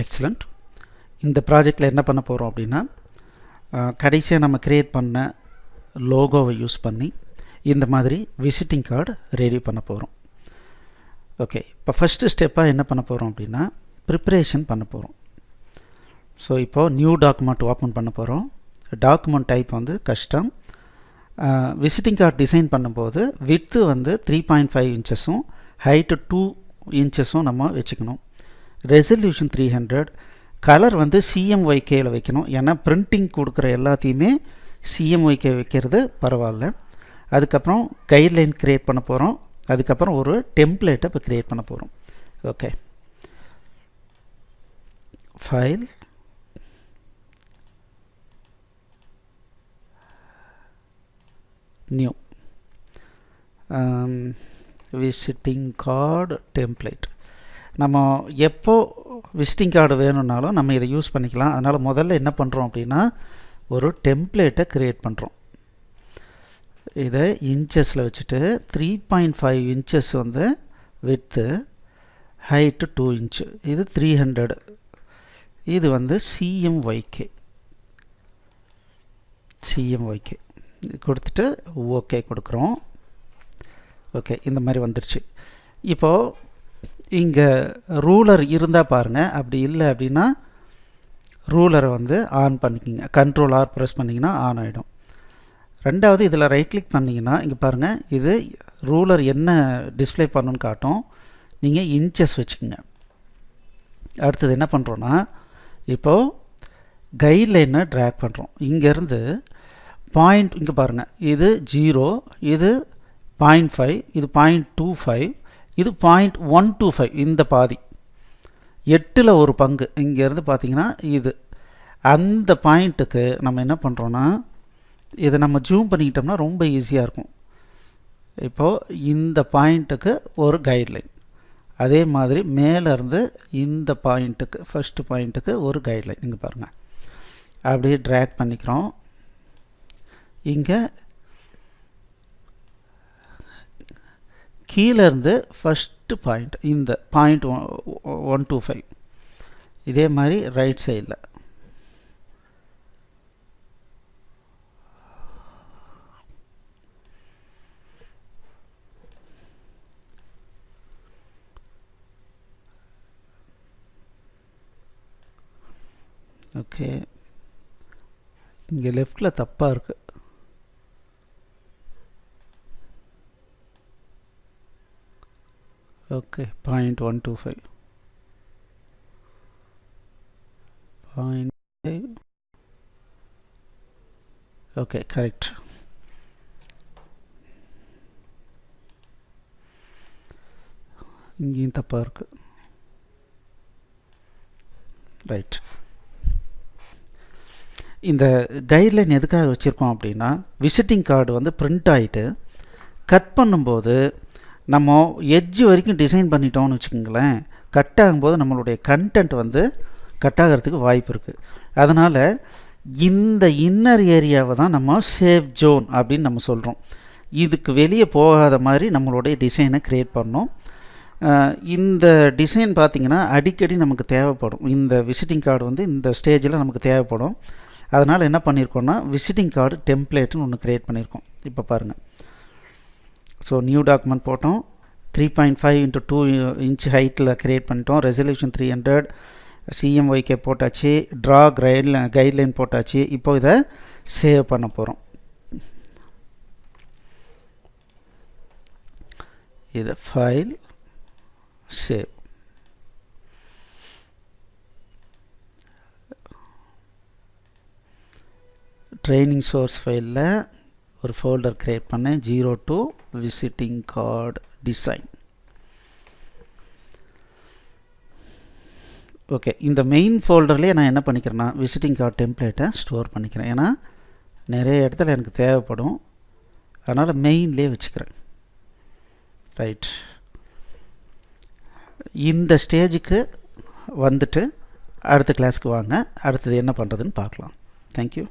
Excellent. இந்த ப்ராஜெக்டில் என்ன பண்ண போகிறோம் அப்படின்னா, கடைசியாக நம்ம க்ரியேட் பண்ண லோகோவை யூஸ் பண்ணி இந்த மாதிரி விசிட்டிங் கார்டு ரெடி பண்ண போகிறோம். ஓகே, இப்போ ஃபஸ்ட்டு ஸ்டெப்பாக என்ன பண்ண போகிறோம் அப்படின்னா, ப்ரிப்பரேஷன் பண்ண போகிறோம். ஸோ இப்போது நியூ டாக்குமெண்ட் ஓப்பன் பண்ண போகிறோம். டாக்குமெண்ட் டைப் வந்து கஸ்டம். விசிட்டிங் கார்டு டிசைன் பண்ணும்போது விட்த்து வந்து 3.5 இன்ச்சஸும் ஹைட்டு 2 இன்ச்சஸும் நம்ம வச்சுக்கணும். ரெசல்யூஷன் 300. கலர் வந்து CMYKயில் வைக்கணும். ஏன்னா பிரிண்டிங் கொடுக்குற எல்லாத்தையுமே CMYK வைக்கிறது பரவாயில்ல. அதுக்கப்புறம் கைட்லைன் க்ரியேட் பண்ண போகிறோம். அதுக்கப்புறம் ஒரு டெம்ப்ளேட்டை இப்போ க்ரியேட் பண்ண போகிறோம். Okay, file, new, visiting card template. நம்ம எப்போ விசிட்டிங் கார்டு வேணும்னாலும் நம்ம இதை யூஸ் பண்ணிக்கலாம். அதனால் முதல்ல என்ன பண்ணுறோம் அப்படின்னா, ஒரு டெம்ப்ளேட்டை க்ரியேட் பண்ணுறோம். இதை இன்ச்சஸில் வச்சுட்டு 3.5 இன்ச்சஸ் வந்து விட்த்து, ஹைட்டு 2 இன்ச்சு, இது 300, இது வந்து CMYK கொடுத்துட்டு ஓகே கொடுக்குறோம். ஓகே, இந்த மாதிரி வந்துடுச்சு. இப்போது இங்கே ரூலர் இருந்தால் பாருங்கள், அப்படி இல்லை அப்படின்னா ரூலரை வந்து ஆன் பண்ணிக்கிங்க. Ctrl R ப்ரெஸ் பண்ணிங்கன்னா ஆன் ஆகிடும். ரெண்டாவது இதில் ரைட் கிளிக் பண்ணிங்கன்னா இங்கே பாருங்கள், இது ரூலர் என்ன டிஸ்பிளே பண்ணணுன்னு காட்டும். நீங்கள் இன்ச்சஸ் வச்சுக்கோங்க. அடுத்தது என்ன பண்ணுறோன்னா, இப்போது கைட்லைனை ட்ராக் பண்ணுறோம். இங்கேருந்து பாயிண்ட், இங்கே பாருங்கள், இது 0, இது 0.5, இது 0.25, இது 0.125, இந்த பாதி 8ல் ஒரு பங்கு. இங்கேருந்து பார்த்தீங்கன்னா இது அந்த பாயிண்ட்டுக்கு நம்ம என்ன பண்ணுறோன்னா, இதை நம்ம ஜூம் பண்ணிக்கிட்டோம்னா ரொம்ப ஈஸியாக இருக்கும். இப்போது இந்த பாயிண்ட்டுக்கு ஒரு கைட்லைன், அதே மாதிரி மேலேருந்து இந்த பாயிண்ட்டுக்கு, ஃபஸ்ட்டு பாயிண்ட்டுக்கு ஒரு கைட்லைன். இங்கே பாருங்கள், அப்படியே ட்ராக் பண்ணிக்கிறோம். இங்கே கீழேருந்து ஃபஸ்ட்டு பாயிண்ட், இந்த 0.125, இதே மாதிரி ரைட் சைடில். ஓகே, இங்கே லெஃப்டில் தப்பாக இருக்குது. ஓகே, 0.125, 0.5. Okay, correct. இங்கேயும் தப்பாக இருக்குது. ரைட். இந்த கைட்லைன் எதுக்காக வச்சுருக்கோம் அப்படின்னா, விசிட்டிங் கார்டு வந்து பிரிண்ட் ஆகிட்டு கட் பண்ணும்போது நம்ம எட்ஜ் வரைக்கும் டிசைன் பண்ணிட்டோம்னு வச்சுக்கோங்களேன், கட் ஆகும்போது நம்மளுடைய கண்டென்ட் வந்து கட் ஆகிறதுக்கு வாய்ப்பு இருக்குது. அதனால் இந்த இன்னர் ஏரியாவை தான் நம்ம சேஃப் ஜோன் அப்படின்னு நம்ம சொல்கிறோம். இதுக்கு வெளியே போகாத மாதிரி நம்மளுடைய டிசைனை க்ரியேட் பண்ணோம். இந்த டிசைன் பார்த்திங்கன்னா அடிக்கடி நமக்கு தேவைப்படும். இந்த விசிட்டிங் கார்டு வந்து இந்த ஸ்டேஜில் நமக்கு தேவைப்படும். அதனால் என்ன பண்ணியிருக்கோன்னா, விசிட்டிங் கார்டு டெம்ப்ளேட்டுன்னு ஒன்று க்ரியேட் பண்ணியிருக்கோம். இப்போ பாருங்கள். ஸோ நியூ டாக்குமெண்ட் போட்டோம். 3.5 × 2 இன்ச் ஹைட்டில் க்ரியேட் பண்ணிட்டோம். ரெசல்யூஷன் 300, CMYK போட்டாச்சு, ட்ரா கைட்லைன் போட்டாச்சு. இப்போ இதை சேவ் பண்ண போகிறோம். இது ஃபைல், சேவ். ட்ரைனிங் சோர்ஸ் ஃபைலில் ஒரு ஃபோல்டர் க்ரியேட் பண்ணேன், 02 விசிட்டிங் கார்டு டிசைன். ஓகே, இந்த மெயின் ஃபோல்டர்லேயே நான் என்ன பண்ணிக்கிறேன்னா, விசிட்டிங் கார்டு டெம்ப்ளேட்டை ஸ்டோர் பண்ணிக்கிறேன். ஏன்னா நிறைய இடத்துல எனக்கு தேவைப்படும். அதனால் மெயின்லேயே வச்சுக்கிறேன். ரைட். இந்த ஸ்டேஜுக்கு வந்துட்டு அடுத்த கிளாஸ்க்கு வாங்க. அடுத்தது என்ன பண்ணுறதுன்னு பார்க்கலாம். தேங்க்யூ.